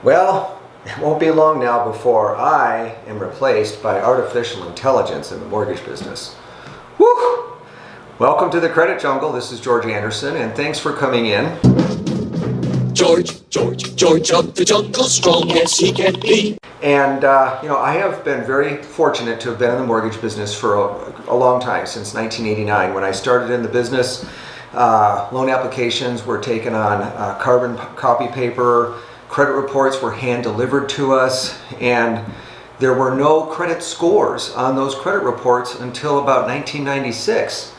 Well, it won't be long now before I am replaced by artificial intelligence in the mortgage business. Woo! Welcome to the Credit Jungle. This is George Anderson, and thanks for coming in. George of the jungle, strong as he can be. And I have been very fortunate to have been in the mortgage business for a long time, since 1989. When I started in the business, loan applications were taken on carbon copy paper. Credit reports were hand delivered to us, and there were no credit scores on those credit reports until about 1996.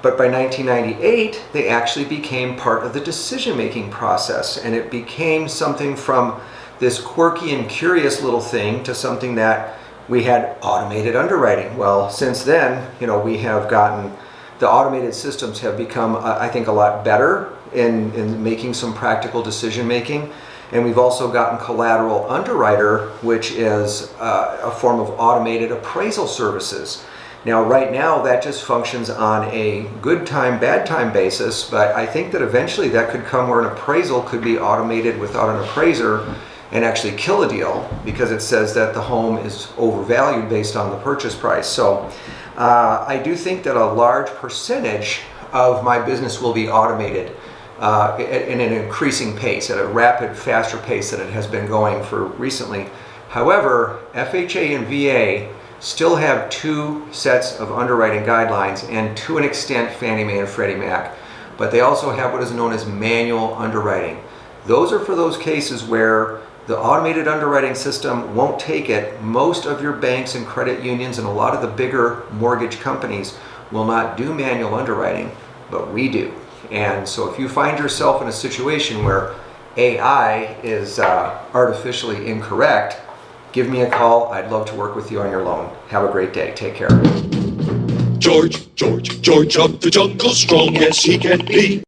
But by 1998, they actually became part of the decision-making process, and it became something from this quirky and curious little thing to something that we had automated underwriting. Well, since then, we have gotten, the automated systems have become, I think, a lot better in making some practical decision-making. And we've also gotten collateral underwriter, which is a form of automated appraisal services. Now, right now, that just functions on a good time, bad time basis, but I think that eventually that could come where an appraisal could be automated without an appraiser and actually kill a deal because it says that the home is overvalued based on the purchase price. So I do think that a large percentage of my business will be automated in an increasing pace, at a rapid, faster pace than it has been going for recently. However, FHA and VA still have two sets of underwriting guidelines, and to an extent Fannie Mae and Freddie Mac, but they also have what is known as manual underwriting. Those are for those cases where the automated underwriting system won't take it. Most of your banks and credit unions and a lot of the bigger mortgage companies will not do manual underwriting, but we do. And so if you find yourself in a situation where AI is artificially incorrect, give me a call. I'd love to work with you on your loan. Have a great day. Take care. George of the jungle, strong as he can be.